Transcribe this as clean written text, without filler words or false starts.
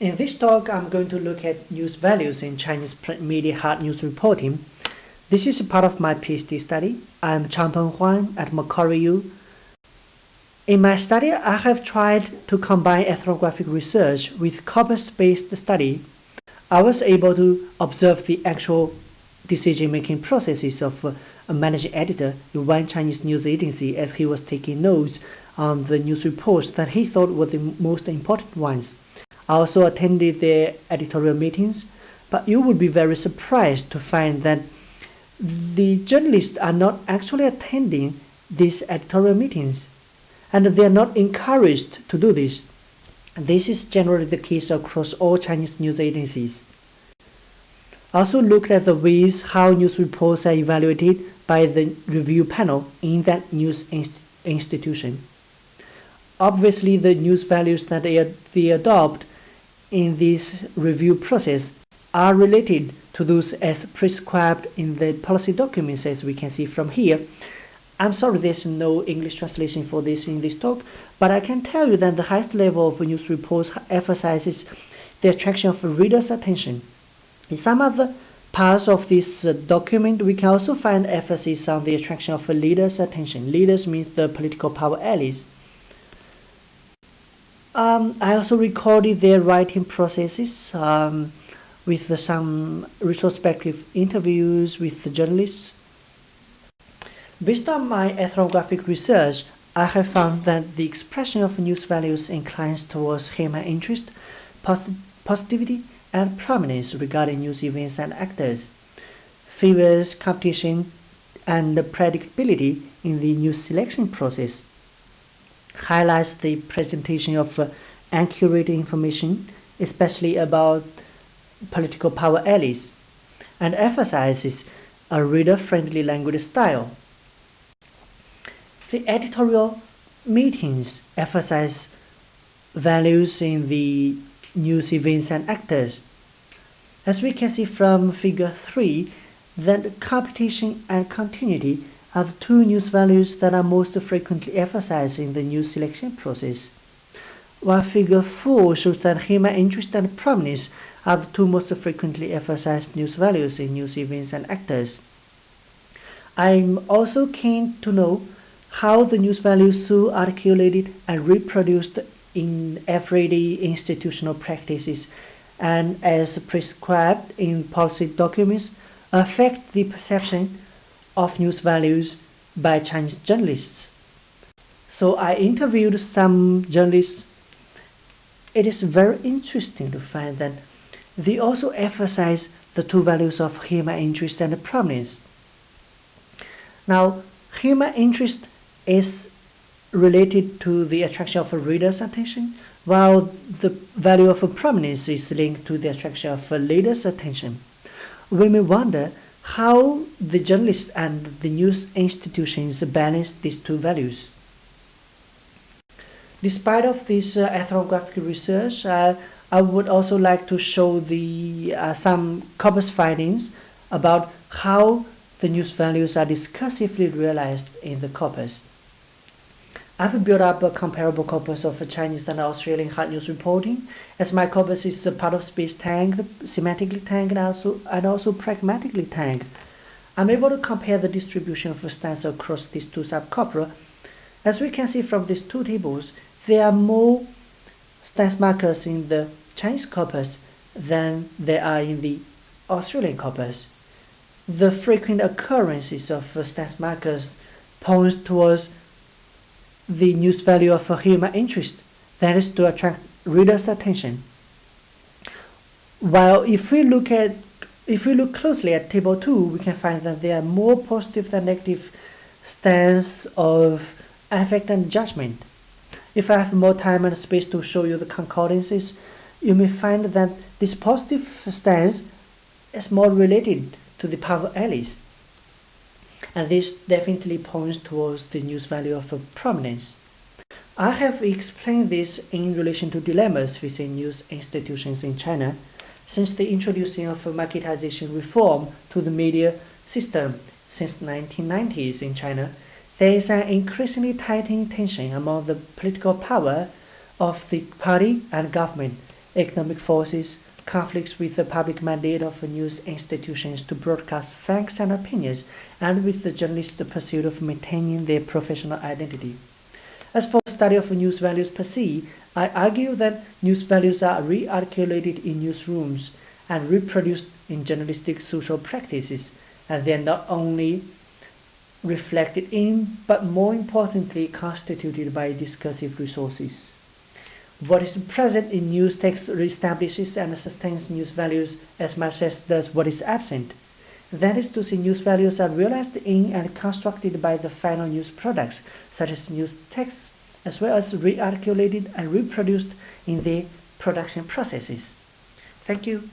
In this talk, I'm going to look at news values in Chinese print media hard news reporting. This is a part of my PhD study. I'm Huan at Macquarie U. In my study, I have tried to combine ethnographic research with corpus-based study. I was able to observe the actual decision-making processes of a managing editor in one Chinese news agency as he was taking notes on the news reports that he thought were the most important ones. I also attended their editorial meetings, but you would be very surprised to find that the journalists are not actually attending these editorial meetings, and they are not encouraged to do this. This is generally the case across all Chinese news agencies. I also looked at the ways how news reports are evaluated by the review panel in that news institution. Obviously, the news values that they adopt in this review process are related to those as prescribed in the policy documents, as we can see from here. I'm sorry there's no English translation for this in this talk, but I can tell you that the highest level of news reports emphasizes the attraction of readers' attention. In some other parts of this document, we can also find emphasis on the attraction of leaders' attention. Leaders means the political power allies. I also recorded their writing processes with some retrospective interviews with the journalists. Based on my ethnographic research, I have found that the expression of news values inclines towards human interest, positivity, and prominence regarding news events and actors, favors competition and predictability in the news selection process, highlights the presentation of accurate information, especially about political power allies, and emphasizes a reader-friendly language style. The editorial meetings emphasize values in the news events and actors. As we can see from figure 3, that competition and continuity are the two news values that are most frequently emphasized in the news selection process, while figure 4 shows that human interest and prominence are the two most frequently emphasized news values in news events and actors. I'm also keen to know how the news values so articulated and reproduced in everyday institutional practices and as prescribed in policy documents affect the perception of news values by Chinese journalists. So I interviewed some journalists. It is very interesting to find that they also emphasize the two values of human interest and prominence. Now, human interest is related to the attraction of a reader's attention, while the value of prominence is linked to the attraction of a leader's attention. We may wonder how the journalists and the news institutions balance these two values. Despite of this ethnographic research, I would also like to show some corpus findings about how the news values are discursively realized in the corpus. I've built up a comparable corpus of Chinese and Australian hard news reporting, as my corpus is a part of space tagged, semantically tagged, and also pragmatically tagged. I'm able to compare the distribution of stance across these two subcorpora. As we can see from these two tables, there are more stance markers in the Chinese corpus than there are in the Australian corpus. The frequent occurrences of stance markers points towards the news value of a human interest, that is to attract readers' attention. While if we look closely at table 2, we can find that there are more positive than negative stance of affect and judgment. If I have more time and space to show you the concordances, you may find that this positive stance is more related to the power allies, and this definitely points towards the news value of prominence. I have explained this in relation to dilemmas within news institutions in China since the introducing of marketization reform to the media system since the 1990s in China. There is an increasingly tightening tension among the political power of the party and government economic forces, conflicts with the public mandate of news institutions to broadcast facts and opinions, and with the journalist's pursuit of maintaining their professional identity. As for the study of news values per se, I argue that news values are re-articulated in newsrooms and reproduced in journalistic social practices, and they are not only reflected in, but more importantly constituted by discursive resources. What is present in news text reestablishes and sustains news values as much as does what is absent. That is to say, news values are realized in and constructed by the final news products, such as news texts, as well as re-articulated and reproduced in their production processes. Thank you.